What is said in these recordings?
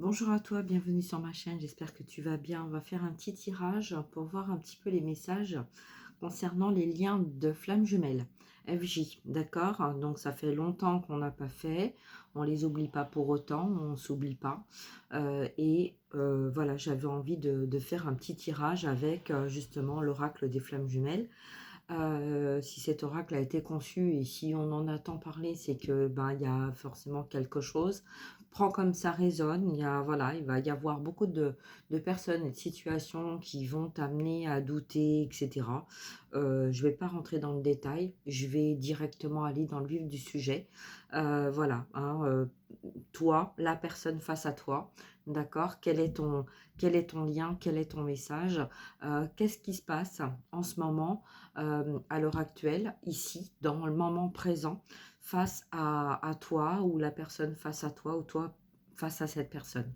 Bonjour à toi, bienvenue sur ma chaîne, j'espère que tu vas bien. On va faire un petit tirage pour voir un petit peu les messages concernant les liens de flammes jumelles. FJ, d'accord? Donc ça fait longtemps qu'on n'a pas fait, on les oublie pas pour autant, on s'oublie pas. Voilà, j'avais envie de faire un petit tirage avec justement l'oracle des flammes jumelles. Si cet oracle a été conçu et si on en a tant parlé, c'est que ben il y a forcément quelque chose. Prends comme ça résonne. Voilà, il va y avoir beaucoup de personnes et de situations qui vont t'amener à douter, etc. Je vais pas rentrer dans le détail. Je vais directement aller dans le vif du sujet. Voilà, hein, toi, la personne face à toi, d'accord? Quel est ton lien? Quel est ton message? Qu'est-ce qui se passe en ce moment? À l'heure actuelle, ici, dans le moment présent, face à toi ou la personne face à toi ou toi face à cette personne.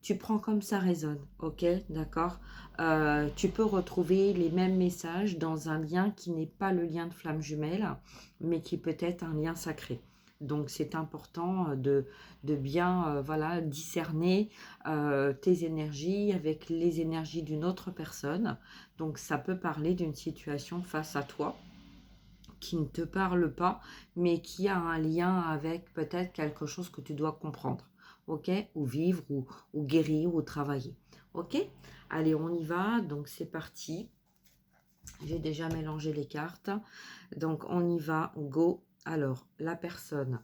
Tu prends comme ça résonne, ok, d'accord. Tu peux retrouver les mêmes messages dans un lien qui n'est pas le lien de flamme jumelle, mais qui peut être un lien sacré. Donc c'est important de bien voilà, discerner tes énergies avec les énergies d'une autre personne. Donc ça peut parler d'une situation face à toi qui ne te parle pas, mais qui a un lien avec peut-être quelque chose que tu dois comprendre, ok? Ou vivre, ou guérir, ou travailler, ok? Allez, on y va, donc c'est parti. J'ai déjà mélangé les cartes, donc on y va, go. Alors, la personne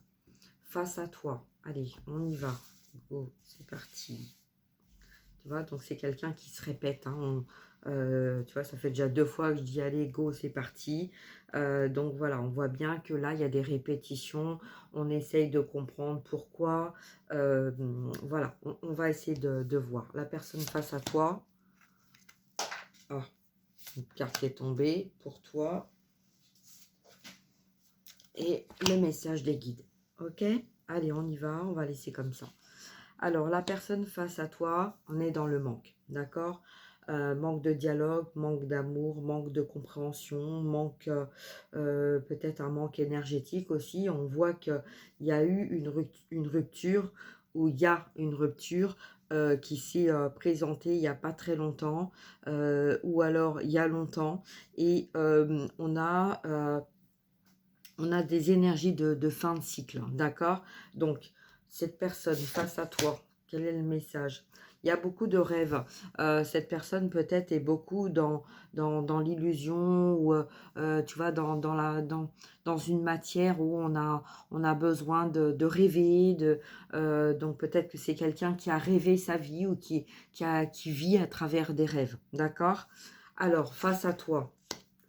face à toi, allez, on y va, go, c'est parti. Tu vois, donc c'est quelqu'un qui se répète, hein. Tu vois, ça fait déjà 2 fois que je dis allez, go, c'est parti. Donc voilà, on voit bien que là, il y a des répétitions. On essaye de comprendre pourquoi. Voilà, on va essayer de voir. La personne face à toi. Ah, une carte qui est tombée pour toi. Et le message des guides. Ok? Allez, on y va. On va laisser comme ça. Alors, la personne face à toi, on est dans le manque, d'accord? Manque de dialogue, manque d'amour, manque de compréhension, manque peut-être un manque énergétique aussi. On voit qu'il y a eu une rupture, ou il y a une rupture qui s'est présentée il n'y a pas très longtemps, ou alors il y a longtemps, et on a des énergies de fin de cycle, d'accord? Donc, cette personne face à toi, quel est le message? Il y a beaucoup de rêves. Cette personne peut-être est beaucoup dans l'illusion, ou tu vois, dans une matière où on a besoin de rêver. Donc peut-être que c'est quelqu'un qui a rêvé sa vie, ou qui vit à travers des rêves, d'accord? Alors, face à toi,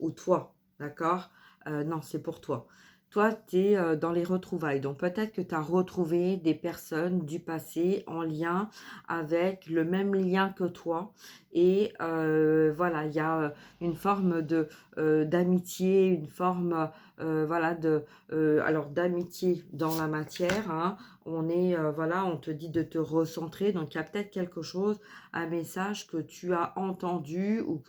ou toi, d'accord? Non, c'est pour toi. Toi, tu es dans les retrouvailles. Donc, peut-être que tu as retrouvé des personnes du passé en lien avec le même lien que toi. Et voilà, il y a une forme d'amitié, une forme voilà, alors d'amitié dans la matière, hein. On est, voilà, on te dit de te recentrer. Donc, il y a peut-être quelque chose, un message que tu as entendu, ou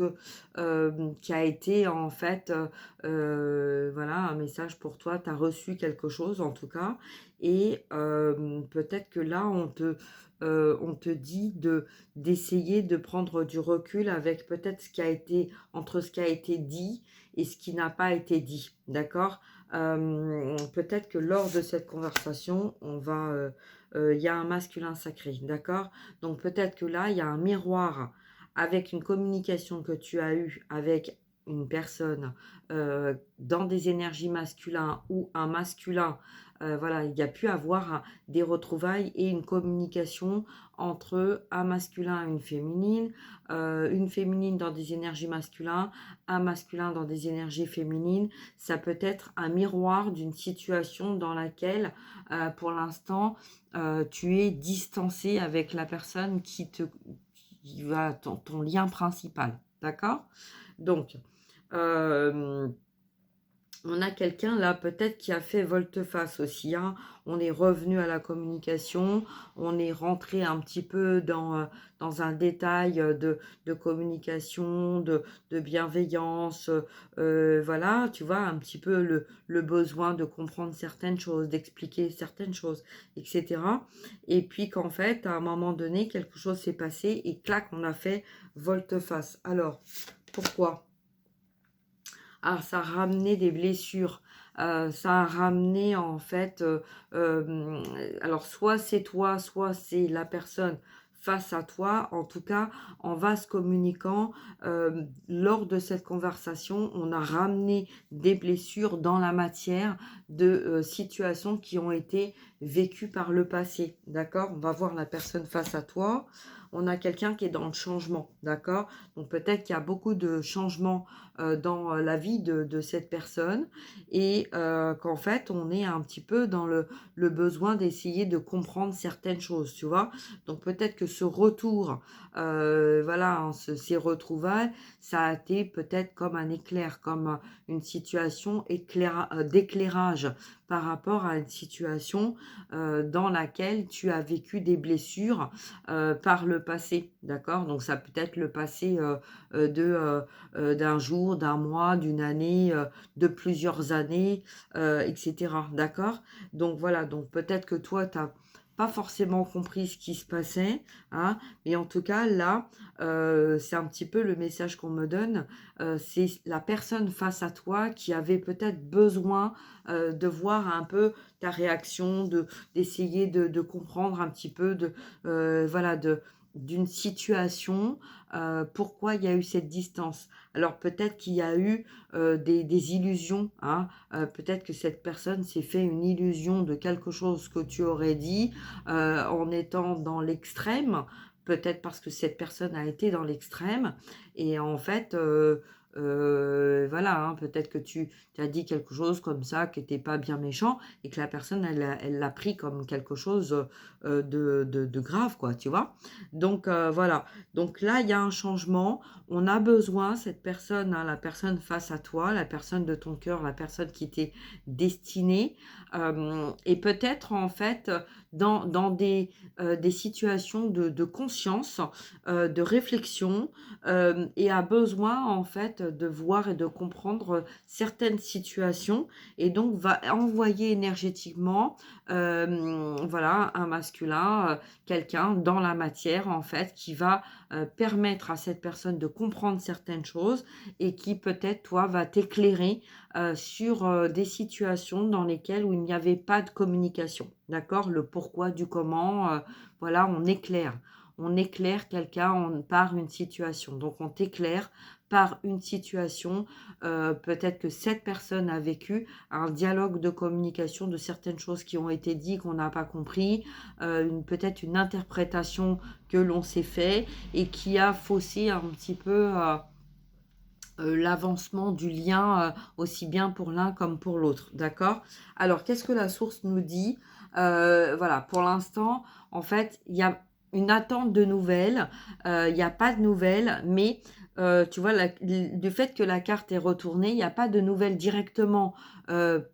qui a été en fait, voilà, un message pour toi. Tu as reçu quelque chose en tout cas, et peut-être que là on te dit d'essayer de prendre du recul avec peut-être ce qui a été, entre ce qui a été dit et ce qui n'a pas été dit, d'accord? Peut-être que lors de cette conversation, il y a un masculin sacré, d'accord? Donc peut-être que là, il y a un miroir avec une communication que tu as eue avec une personne dans des énergies masculines, ou un masculin, voilà, il y a pu avoir des retrouvailles et une communication entre un masculin et une féminine dans des énergies masculines, un masculin dans des énergies féminines. Ça peut être un miroir d'une situation dans laquelle, pour l'instant, tu es distancé avec la personne qui va ton lien principal, d'accord? Donc, On a quelqu'un là peut-être qui a fait volte-face aussi, hein. On est revenu à la communication, on est rentré un petit peu dans un détail, de communication, de bienveillance, voilà, tu vois? Un petit peu le besoin de comprendre certaines choses, d'expliquer certaines choses et cetera et puis qu'en fait, à un moment donné, quelque chose s'est passé et clac, on a fait volte-face. Alors, pourquoi? Ah, ça a ramené des blessures, ça a ramené en fait, alors soit c'est toi, soit c'est la personne face à toi. En tout cas, en vase communicant, lors de cette conversation, on a ramené des blessures dans la matière de, situations qui ont été vécues par le passé, d'accord? On va voir la personne face à toi. On a quelqu'un qui est dans le changement, d'accord? Donc peut-être qu'il y a beaucoup de changements dans la vie de cette personne et qu'en fait, on est un petit peu dans le besoin d'essayer de comprendre certaines choses, tu vois? Donc peut-être que ce retour, voilà, hein, ces retrouvailles, ça a été peut-être comme un éclair, comme une situation d'éclairage par rapport à une situation dans laquelle tu as vécu des blessures par le passé, d'accord? Donc ça peut être le passé d'un jour, d'un mois, d'une année, de plusieurs années, et cetera. D'accord? Donc voilà, donc peut-être que toi, tu as pas forcément compris ce qui se passait, hein, mais en tout cas là, c'est un petit peu le message qu'on me donne, c'est la personne face à toi qui avait peut-être besoin, de voir un peu ta réaction, d'essayer de comprendre un petit peu voilà, d'une situation, pourquoi il y a eu cette distance. Alors peut-être qu'il y a eu, des illusions, hein, peut-être que cette personne s'est fait une illusion de quelque chose que tu aurais dit, en étant dans l'extrême. Peut-être parce que cette personne a été dans l'extrême et en fait, voilà, hein, peut-être que tu as dit quelque chose comme ça qui était pas bien méchant et que la personne elle l'a pris comme quelque chose, de grave quoi, tu vois? Donc voilà, donc là, il y a un changement. On a besoin, cette personne, hein, la personne face à toi, la personne de ton cœur, la personne qui t'est destinée, et peut-être en fait, dans des situations de conscience, de réflexion, et a besoin en fait de voir et de comprendre, certaines situations et donc va envoyer énergétiquement, voilà, un masculin, quelqu'un dans la matière en fait qui va, permettre à cette personne de comprendre certaines choses et qui peut-être toi va t'éclairer, sur, des situations dans lesquelles où il n'y avait pas de communication. D'accord? Le pourquoi du comment, voilà, on éclaire. On éclaire quelqu'un par une situation. Donc on t'éclaire par une situation, peut-être que cette personne a vécu un dialogue de communication de certaines choses qui ont été dites qu'on n'a pas compris, peut-être une interprétation que l'on s'est fait et qui a faussé un petit peu, l'avancement du lien, aussi bien pour l'un comme pour l'autre, d'accord? Alors qu'est-ce que la source nous dit? Voilà, pour l'instant, en fait, il y a une attente de nouvelles, il y a pas de nouvelles, mais tu vois, du fait que la carte est retournée, il y a pas de nouvelles directement,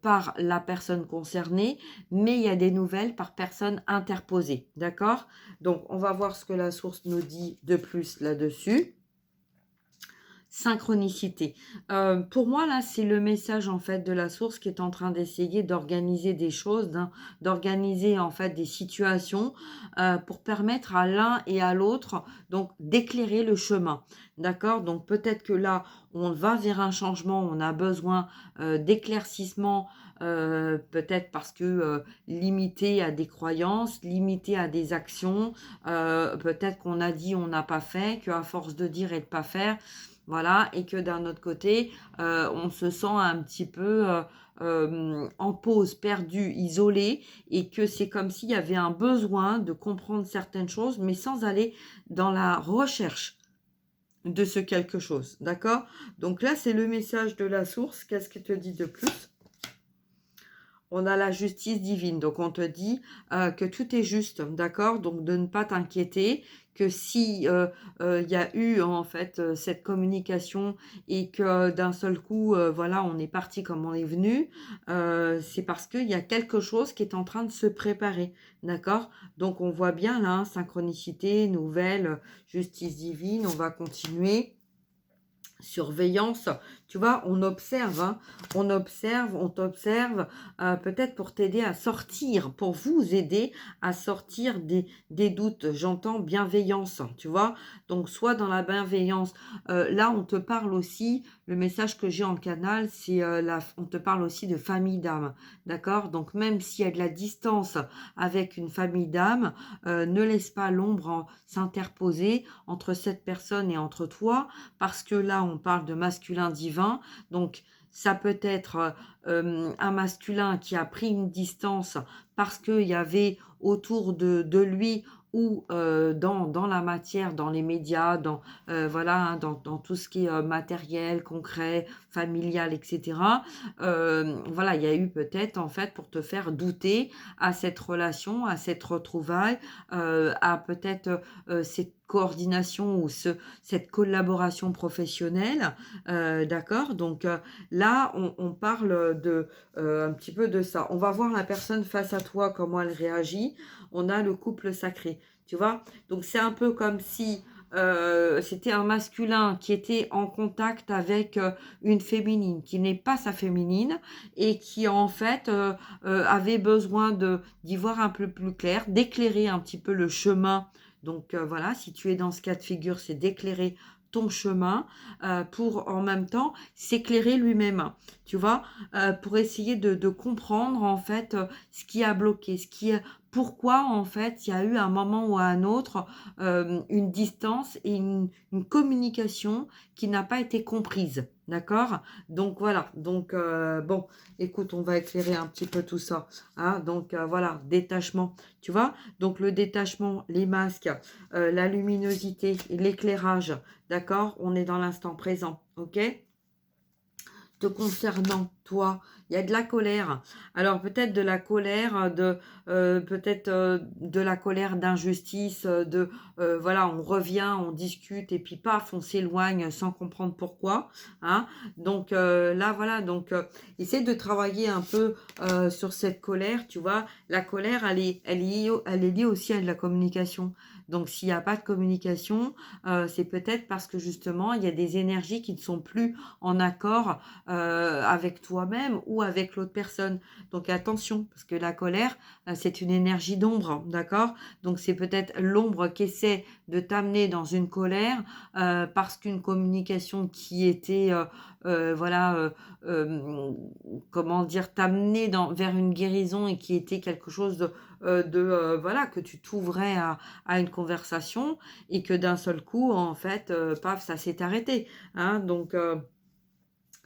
par la personne concernée, mais il y a des nouvelles par personne interposée, d'accord? Donc on va voir ce que la source nous dit de plus là-dessus. Synchronicité. Pour moi, là, c'est le message, en fait, de la source qui est en train d'essayer d'organiser des choses, d'organiser, en fait, des situations, pour permettre à l'un et à l'autre, donc, d'éclairer le chemin. D'accord? Donc, peut-être que là, on va vers un changement, on a besoin, d'éclaircissement, peut-être parce que, limité à des croyances, limité à des actions, peut-être qu'on a dit, on n'a pas fait, qu'à force de dire et de pas faire, voilà et que d'un autre côté, on se sent un petit peu, en pause, perdu, isolé et que c'est comme s'il y avait un besoin de comprendre certaines choses, mais sans aller dans la recherche de ce quelque chose, d'accord? Donc là, c'est le message de la source. Qu'est-ce qu'elle te dit de plus? on a la justice divine. Donc, on te dit que tout est juste, d'accord? Donc, de ne pas t'inquiéter, que si il y a eu en fait cette communication et que d'un seul coup, voilà, on est parti comme on est venu, c'est parce qu'il y a quelque chose qui est en train de se préparer, d'accord? Donc, on voit bien là, hein, synchronicité, nouvelle, justice divine, on va continuer. Surveillance, tu vois, on observe, hein, on observe, on t'observe, peut-être pour t'aider à sortir, pour vous aider à sortir des doutes. J'entends bienveillance, tu vois, donc soit dans la bienveillance. Là, on te parle aussi, le message que j'ai en canal, c'est on te parle aussi de famille d'âme, d'accord? Donc même s'il y a de la distance avec une famille d'âme, ne laisse pas l'ombre s'interposer entre cette personne et entre toi, parce que là, on parle de masculin divin, donc ça peut être un masculin qui a pris une distance parce qu'il y avait autour de lui ou dans la matière, dans les médias, voilà, hein, dans tout ce qui est matériel, concret, familial, etc. Voilà, il y a eu peut-être, en fait, pour te faire douter à cette relation, à cette retrouvaille, à peut-être cette coordination ou cette collaboration professionnelle, d'accord? Donc là, on parle un petit peu de ça. On va voir la personne face à toi, comment elle réagit. On a le couple sacré, tu vois? Donc c'est un peu comme si c'était un masculin qui était en contact avec une féminine qui n'est pas sa féminine et qui en fait avait besoin d'y voir un peu plus clair, d'éclairer un petit peu le chemin. Donc voilà, si tu es dans ce cas de figure, c'est d'éclairer ton chemin pour en même temps s'éclairer lui-même, tu vois, pour essayer de comprendre en fait ce qui a bloqué, pourquoi en fait il y a eu un moment ou à un autre une distance et une communication qui n'a pas été comprise, d'accord? Donc voilà, donc bon, écoute, on va éclairer un petit peu tout ça, hein? Donc voilà, détachement, tu vois? Donc le détachement, les masques, la luminosité, l'éclairage, d'accord? On est dans l'instant présent, ok? Te concernant, toi, il y a de la colère. Alors peut-être de la colère, peut-être de la colère d'injustice, voilà, on revient, on discute et puis paf, on s'éloigne sans comprendre pourquoi, hein. Donc là, voilà, donc essaie de travailler un peu sur cette colère, tu vois. La colère, elle est liée aussi à de la communication. Donc s'il n'y a pas de communication, c'est peut-être parce que justement, il y a des énergies qui ne sont plus en accord avec toi-même ou avec l'autre personne. Donc attention, parce que la colère, c'est une énergie d'ombre, d'accord? Donc c'est peut-être l'ombre qui essaie de t'amener dans une colère parce qu'une communication qui était, voilà, comment dire, t'amener vers une guérison et qui était quelque chose voilà, que tu t'ouvrais à une conversation et que d'un seul coup, en fait, paf, ça s'est arrêté, hein? Donc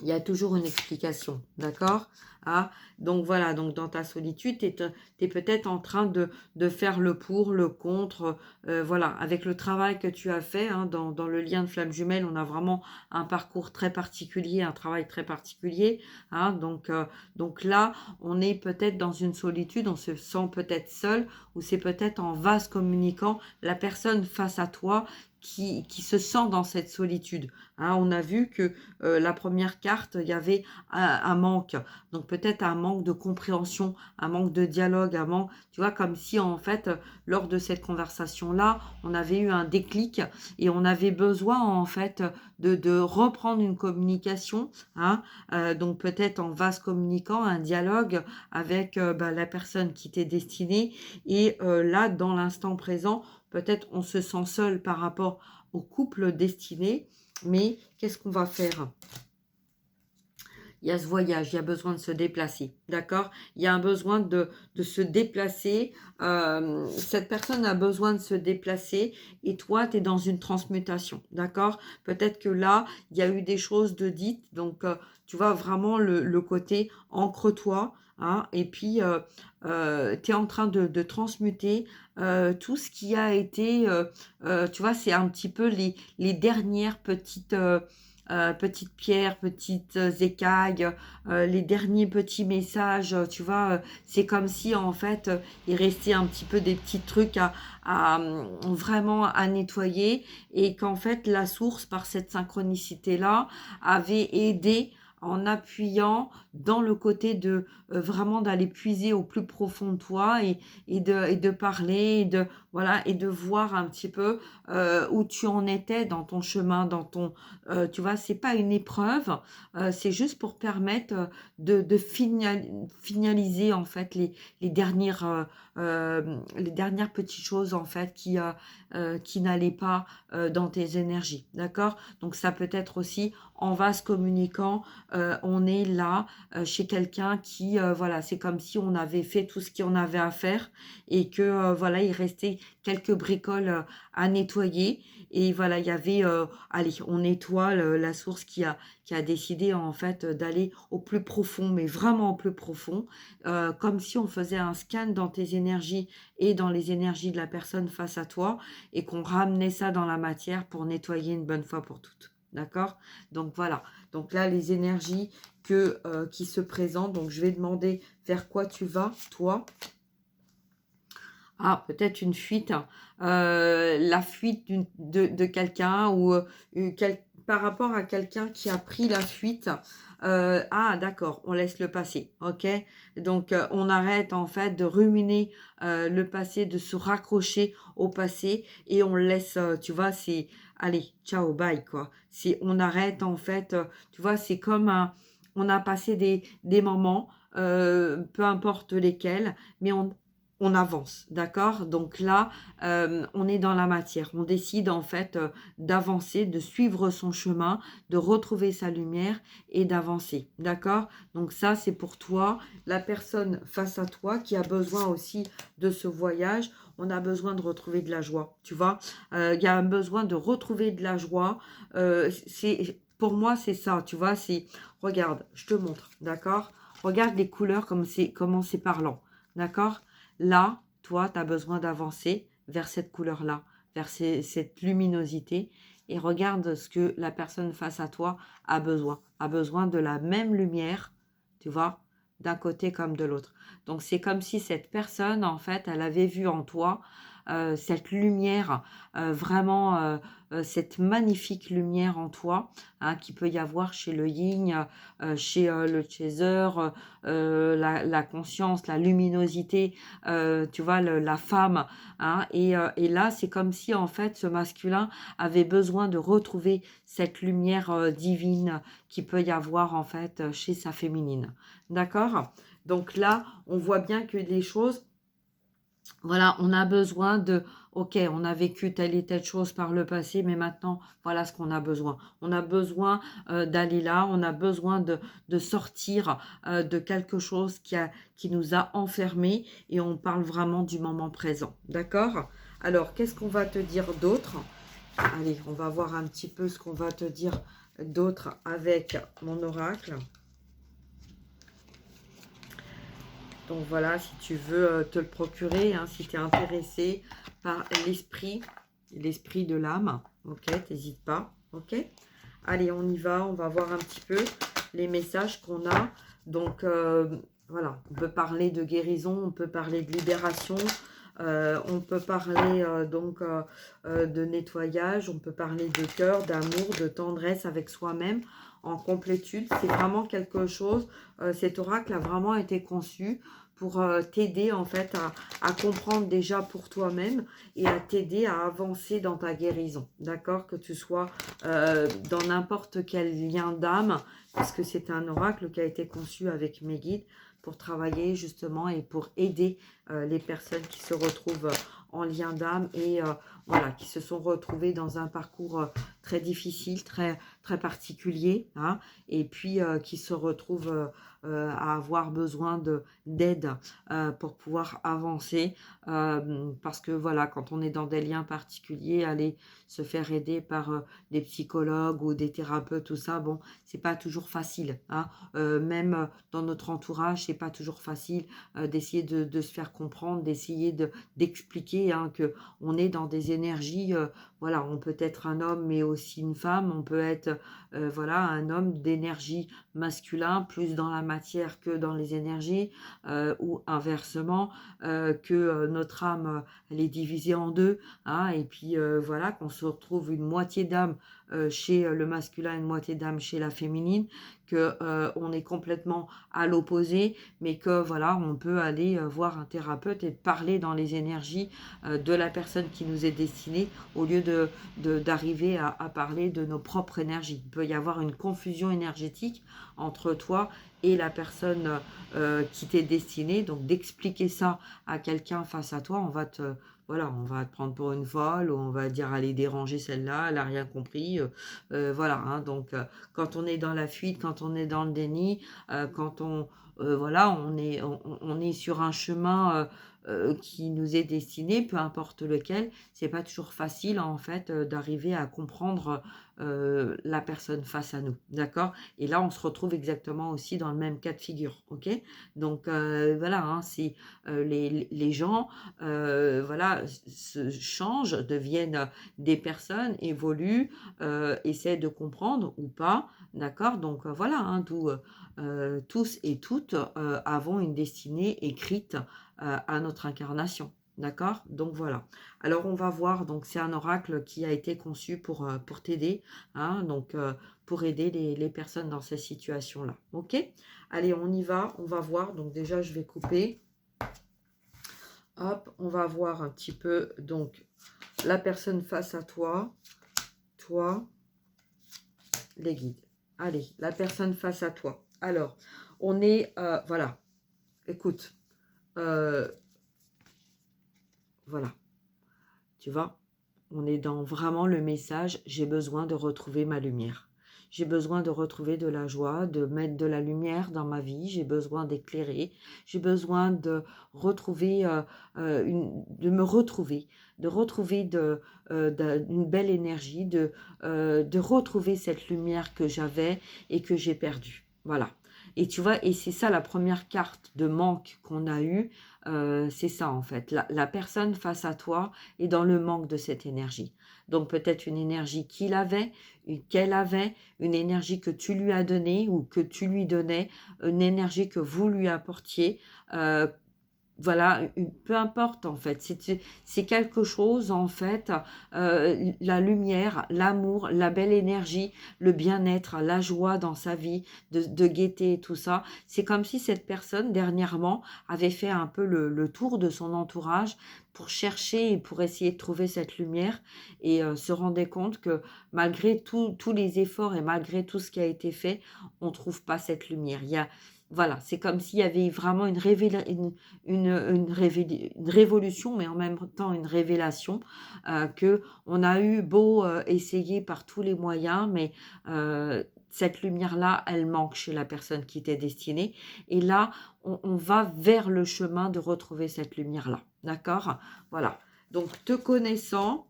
il y a toujours une explication, d'accord? Ah, donc voilà, donc dans ta solitude, tu es peut-être en train de faire le pour, le contre, voilà, avec le travail que tu as fait, hein, dans le lien de flamme jumelle, on a vraiment un parcours très particulier, un travail très particulier, hein, donc là, on est peut-être dans une solitude, on se sent peut-être seul, ou c'est peut-être en vase communicant, la personne face à toi qui se sent dans cette solitude, hein. On a vu que la première carte, il y avait un manque. Donc peut-être un manque de compréhension, un manque de dialogue, un manque, tu vois, comme si en fait, lors de cette conversation-là, on avait eu un déclic et on avait besoin en fait de reprendre une communication, hein, donc peut-être en vase communicant, un dialogue avec la personne qui t'est destinée. Et là, dans l'instant présent, peut-être on se sent seul par rapport au couple destiné, mais qu'est-ce qu'on va faire? Il y a ce voyage, il y a besoin de se déplacer, d'accord? Il y a un besoin de se déplacer. Cette personne a besoin de se déplacer et toi, tu es dans une transmutation, d'accord? Peut-être que là, il y a eu des choses de dites, donc tu vois vraiment le côté ancre-toi, hein, et puis tu es en train de transmuter tout ce qui a été, tu vois, c'est un petit peu les dernières petites petites pierres, petites écailles, les derniers petits messages, tu vois, c'est comme si en fait, il restait un petit peu des petits trucs vraiment à nettoyer et qu'en fait la source, par cette synchronicité-là, avait aidé en appuyant dans le côté de vraiment d'aller puiser au plus profond de toi et de parler voilà et de voir un petit peu où tu en étais dans ton chemin, tu vois, c'est pas une épreuve, c'est juste pour permettre de finaliser en fait les dernières petites choses en fait qui n'allaient pas dans tes énergies, d'accord? Donc ça peut être aussi en vase communicant, on est là chez quelqu'un qui, voilà, c'est comme si on avait fait tout ce qu'on avait à faire et que, voilà, il restait quelques bricoles à nettoyer. Et voilà, il y avait, allez, on nettoie la source qui a décidé en fait d'aller au plus profond, mais vraiment au plus profond, comme si on faisait un scan dans tes énergies et dans les énergies de la personne face à toi et qu'on ramenait ça dans la matière pour nettoyer une bonne fois pour toutes. D'accord? Donc voilà. Donc là, les énergies qui se présentent. Donc je vais demander vers quoi tu vas, toi. Ah, peut-être une fuite, hein. La fuite de quelqu'un ou par rapport à quelqu'un qui a pris la fuite. Ah, d'accord, on laisse le passé, ok? Donc, on arrête en fait de ruminer le passé, de se raccrocher au passé et on le laisse, tu vois, c'est allez, ciao, bye, quoi. On arrête en fait, tu vois, c'est comme on a passé des moments, peu importe lesquels, mais on avance, d'accord? Donc là, on est dans la matière. On décide en fait d'avancer, de suivre son chemin, de retrouver sa lumière et d'avancer, d'accord? Donc ça, c'est pour toi, la personne face à toi qui a besoin aussi de ce voyage. On a besoin de retrouver de la joie, tu vois? Il y a un besoin de retrouver de la joie. Pour moi, c'est ça, tu vois? Regarde, je te montre, d'accord? Regarde les couleurs, comment c'est parlant, d'accord? Là, toi, tu as besoin d'avancer vers cette couleur-là, vers cette luminosité et regarde ce que la personne face à toi a besoin. A besoin de la même lumière, tu vois, d'un côté comme de l'autre. Donc, c'est comme si cette personne, en fait, elle avait vu en toi cette lumière, vraiment cette magnifique lumière en toi, hein, qui peut y avoir chez le yin, chez le chaser, la conscience, la luminosité, tu vois, la femme, hein, et là, c'est comme si, en fait, ce masculin avait besoin de retrouver cette lumière divine qui peut y avoir, en fait, chez sa féminine. D'accord? Donc là, on voit bien que les choses, voilà, on a besoin ok, on a vécu telle et telle chose par le passé, mais maintenant, voilà ce qu'on a besoin. On a besoin d'aller là, on a besoin de sortir de quelque chose qui nous a enfermés et on parle vraiment du moment présent. D'accord? Alors, qu'est-ce qu'on va te dire d'autre? Allez, on va voir un petit peu ce qu'on va te dire d'autre avec mon oracle. Donc voilà, si tu veux te le procurer, hein, si tu es intéressé par l'esprit de l'âme, ok, t'hésites pas, ok. Allez, on y va, on va voir un petit peu les messages qu'on a. Donc voilà, on peut parler de guérison, on peut parler de libération, on peut parler de nettoyage, on peut parler de cœur, d'amour, de tendresse avec soi-même en complétude. C'est vraiment quelque chose, cet oracle a vraiment été conçu pour t'aider en fait à comprendre déjà pour toi-même et à t'aider à avancer dans ta guérison, d'accord? Que tu sois dans n'importe quel lien d'âme, puisque c'est un oracle qui a été conçu avec mes guides pour travailler justement et pour aider les personnes qui se retrouvent en lien d'âme et voilà, qui se sont retrouvées dans un parcours très difficile, très, très particulier, hein, et puis qui se retrouvent à avoir besoin d'aide pour pouvoir avancer, parce que voilà, quand on est dans des liens particuliers, aller se faire aider par des psychologues ou des thérapeutes, tout ça, bon, c'est pas toujours facile, hein. Même dans notre entourage, c'est pas toujours facile d'essayer de se faire comprendre, d'essayer d'expliquer, hein, que on est dans des énergies, voilà, on peut être un homme mais aussi une femme, on peut être, voilà, un homme d'énergie masculin, plus dans la matière que dans les énergies, ou inversement, que, notre âme, elle est divisée en 2, hein, et puis, voilà, qu'on se retrouve une moitié d'âme, chez, le masculin, une moitié d'âme chez la féminine, que, on est complètement à l'opposé, mais que voilà, on peut aller, voir un thérapeute et parler dans les énergies, de la personne qui nous est destinée, au lieu d'arriver à parler de nos propres énergies. Il peut y avoir une confusion énergétique entre toi et la personne, qui t'est destinée. Donc d'expliquer ça à quelqu'un face à toi, voilà, on va te prendre pour une folle, ou on va dire: «Allez déranger celle-là, elle a rien compris», voilà, hein. Donc quand on est dans la fuite, quand on est dans le déni, quand voilà, on est sur un chemin, qui nous est destiné, peu importe lequel, c'est pas toujours facile, en fait, d'arriver à comprendre, la personne face à nous, d'accord? Et là, on se retrouve exactement aussi dans le même cas de figure, OK? Donc voilà, hein, c'est, les gens, voilà, se changent, deviennent des personnes, évoluent, essaient de comprendre ou pas, d'accord? Donc voilà, hein, tous et toutes, avons une destinée écrite, à notre incarnation, d'accord? Donc voilà. Alors on va voir, donc c'est un oracle qui a été conçu pour t'aider, hein, donc pour aider les personnes dans ces situations-là, OK? Allez, on y va, on va voir. Donc déjà, je vais couper. Hop, on va voir un petit peu, donc, la personne face à toi, toi, les guides. Allez, la personne face à toi. Alors, on est, voilà, écoute, euh, voilà, tu vois, on est dans vraiment le message: j'ai besoin de retrouver ma lumière. J'ai besoin de retrouver de la joie, de mettre de la lumière dans ma vie. J'ai besoin d'éclairer. J'ai besoin de retrouver, de me retrouver, de retrouver une belle énergie, de retrouver cette lumière que j'avais et que j'ai perdue. Voilà. Et tu vois, et c'est ça la première carte de manque qu'on a eue. C'est ça en fait. La personne face à toi est dans le manque de cette énergie. Donc peut-être une énergie qu'il avait, qu'elle avait, une énergie que tu lui as donnée ou que tu lui donnais, une énergie que vous lui apportiez. euh, voilà, peu importe en fait, c'est quelque chose en fait, la lumière, l'amour, la belle énergie, le bien-être, la joie dans sa vie, de gaieté et tout ça. C'est comme si cette personne dernièrement avait fait un peu le tour de son entourage pour chercher et pour essayer de trouver cette lumière, et se rendait compte que malgré tous les efforts et malgré tout ce qui a été fait, on ne trouve pas cette lumière. Voilà, c'est comme s'il y avait vraiment une révolution, mais en même temps une révélation, que on a eu beau, essayer par tous les moyens, mais cette lumière-là, elle manque chez la personne qui était destinée. Et là, on va vers le chemin de retrouver cette lumière-là, d'accord? Voilà. Donc, te connaissant,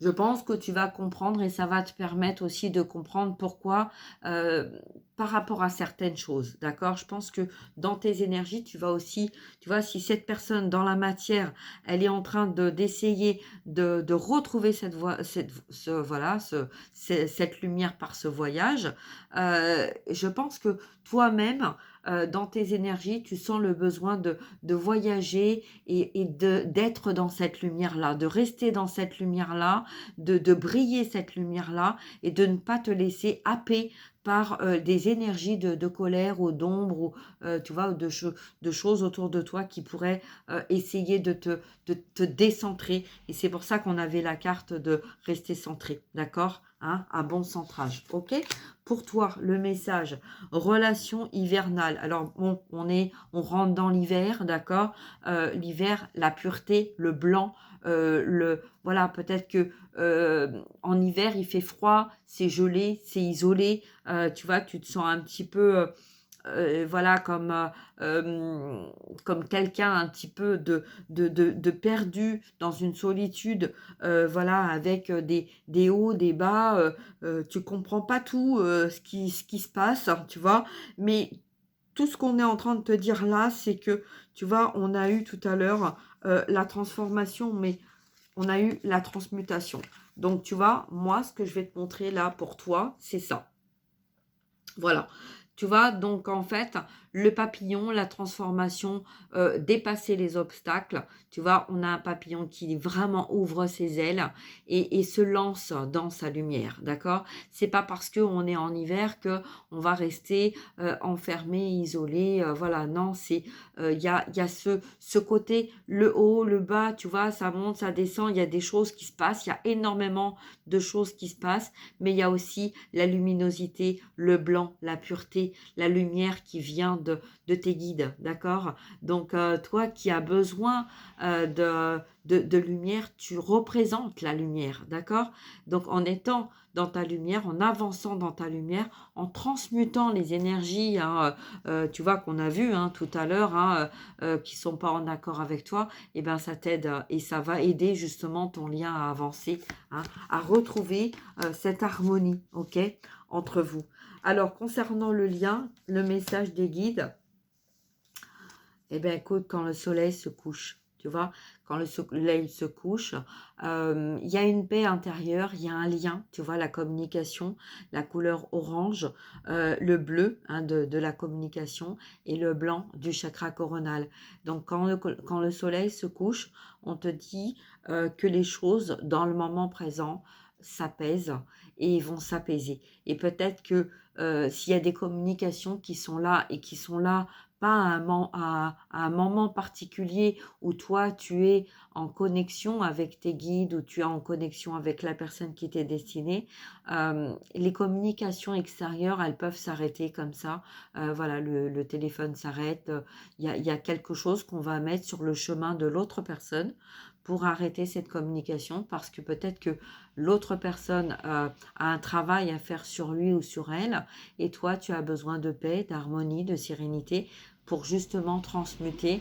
je pense que tu vas comprendre, et ça va te permettre aussi de comprendre pourquoi, par rapport à certaines choses, d'accord? Je pense que dans tes énergies, tu vas aussi, tu vois, si cette personne dans la matière, elle est en train d'essayer de retrouver cette voie, voilà, cette lumière par ce voyage, je pense que toi-même, dans tes énergies, tu sens le besoin de voyager et d'être dans cette lumière-là, de rester dans cette lumière-là, de briller cette lumière-là, et de ne pas te laisser happer par des énergies de colère ou d'ombre, ou tu vois, de choses autour de toi qui pourraient essayer de te décentrer. Et c'est pour ça qu'on avait la carte de rester centré, d'accord, hein, un bon centrage, ok? Pour toi, le message: relation hivernale. Alors bon, on rentre dans l'hiver, d'accord? L'hiver, la pureté, le blanc, voilà, peut-être que en hiver, il fait froid, c'est gelé, c'est isolé, tu vois, tu te sens un petit peu, voilà, comme quelqu'un un petit peu de perdu dans une solitude, voilà, avec des hauts, des bas, tu comprends pas tout, ce qui se passe, hein, tu vois, mais tout ce qu'on est en train de te dire là, c'est que, tu vois, on a eu tout à l'heure la transformation, mais on a eu la transmutation. Donc, tu vois, moi, ce que je vais te montrer là pour toi, c'est ça. Voilà. Tu vois, donc en fait, le papillon, la transformation, dépasser les obstacles. Tu vois, on a un papillon qui vraiment ouvre ses ailes et se lance dans sa lumière, d'accord? C'est pas parce qu'on est en hiver que on va rester enfermé, isolé. Voilà, non, c'est il y a ce côté, le haut, le bas, tu vois, ça monte, ça descend. Il y a des choses qui se passent. Il y a énormément de choses qui se passent, mais il y a aussi la luminosité, le blanc, la pureté, la lumière qui vient de tes guides, d'accord? Donc, toi qui as besoin de lumière, tu représentes la lumière, d'accord? Donc, en étant dans ta lumière, en avançant dans ta lumière, en transmutant les énergies, hein, tu vois, qu'on a vues hein, tout à l'heure, hein, qui sont pas en accord avec toi, et ben ça t'aide et ça va aider justement ton lien à avancer, hein, à retrouver cette harmonie, ok, entre vous. Alors, concernant le lien, le message des guides, eh bien, écoute, quand le soleil se couche, tu vois, quand le soleil se couche, il y a une paix intérieure, il y a un lien, tu vois, la communication, la couleur orange, le bleu hein, de la communication et le blanc du chakra coronal. Donc, quand le soleil se couche, on te dit que les choses, dans le moment présent, s'apaisent et vont s'apaiser. Et peut-être que s'il y a des communications qui sont là et qui sont là pas à un moment particulier où toi, tu es en connexion avec tes guides, ou tu es en connexion avec la personne qui t'est destinée. Les communications extérieures, elles peuvent s'arrêter comme ça. Voilà, le téléphone s'arrête. Il y a quelque chose qu'on va mettre sur le chemin de l'autre personne pour arrêter cette communication parce que peut-être que l'autre personne a un travail à faire sur lui ou sur elle et toi, tu as besoin de paix, d'harmonie, de sérénité pour justement transmuter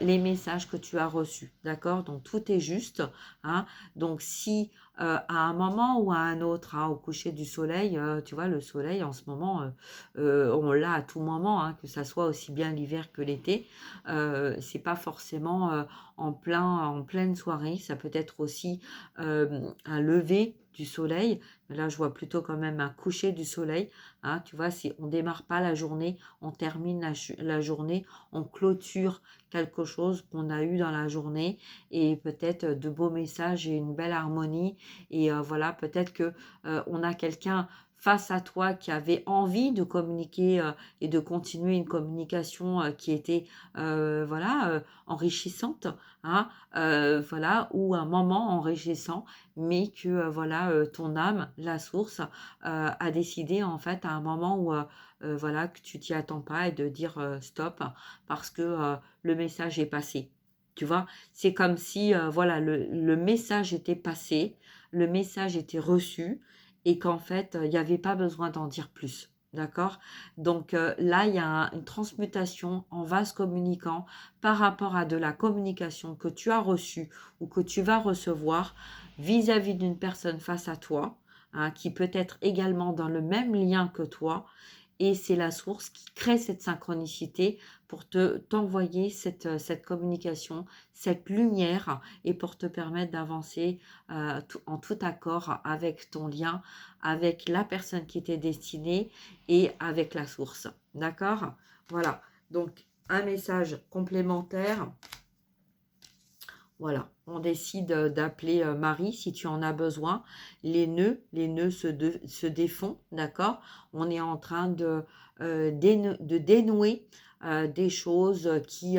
les messages que tu as reçus. D'accord? Donc, tout est juste. Hein? Donc, si à un moment ou à un autre, hein, au coucher du soleil, tu vois, le soleil en ce moment, on l'a à tout moment, hein, que ça soit aussi bien l'hiver que l'été. C'est pas forcément en pleine soirée. Ça peut être aussi un lever du soleil. Mais là, je vois plutôt quand même un coucher du soleil. Hein, tu vois, si on démarre pas la journée, on termine la journée, on clôture quelque chose qu'on a eu dans la journée et peut-être de beaux messages et une belle harmonie. Et voilà, peut-être que on a quelqu'un face à toi qui avait envie de communiquer et de continuer une communication qui était voilà enrichissante, hein, voilà, ou un moment enrichissant, mais que voilà ton âme, la source, a décidé en fait à un moment où voilà que tu t'y attends pas et de dire stop parce que le message est passé. Tu vois, c'est comme si voilà le message était passé, le message était reçu et qu'en fait il n'y avait pas besoin d'en dire plus. D'accord? Donc là, il y a une transmutation en vase communicant par rapport à de la communication que tu as reçue ou que tu vas recevoir vis-à-vis d'une personne face à toi, hein, qui peut être également dans le même lien que toi, et c'est la source qui crée cette synchronicité pour t'envoyer cette communication, cette lumière, et pour te permettre d'avancer en tout accord avec ton lien, avec la personne qui t'est destinée et avec la source. D'accord? Voilà. Donc, un message complémentaire. Voilà, on décide d'appeler Marie si tu en as besoin. Les nœuds se défont, d'accord? On est en train de dénouer des choses qui,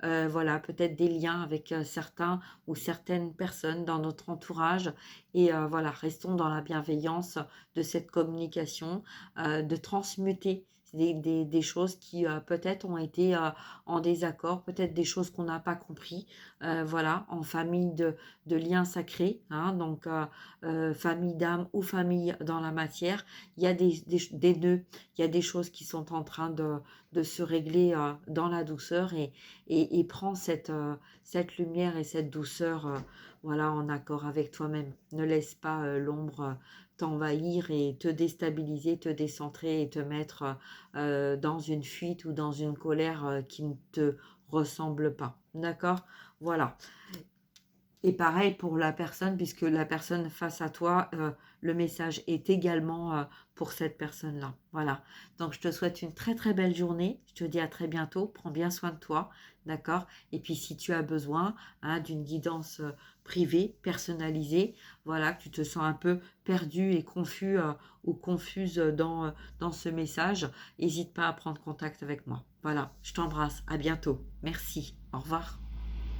voilà, peut-être des liens avec certains ou certaines personnes dans notre entourage. Et voilà, restons dans la bienveillance de cette communication, de transmuter des choses qui peut-être ont été en désaccord, peut-être des choses qu'on n'a pas compris, voilà, en famille de liens sacrés, hein, donc famille d'âme ou famille dans la matière, il y a des nœuds, il y a des choses qui sont en train de se régler dans la douceur et prends cette lumière et cette douceur voilà, en accord avec toi-même. Ne laisse pas l'ombre t'envahir et te déstabiliser, te décentrer et te mettre dans une fuite ou dans une colère qui ne te ressemble pas. D'accord? Voilà. Et pareil pour la personne, puisque la personne face à toi, le message est également pour cette personne-là. Voilà. Donc, je te souhaite une très très belle journée. Je te dis à très bientôt. Prends bien soin de toi. D'accord? Et puis, si tu as besoin hein, d'une guidance privée, personnalisée, voilà, que tu te sens un peu perdu et confus ou confuse dans ce message, n'hésite pas à prendre contact avec moi. Voilà. Je t'embrasse. À bientôt. Merci. Au revoir.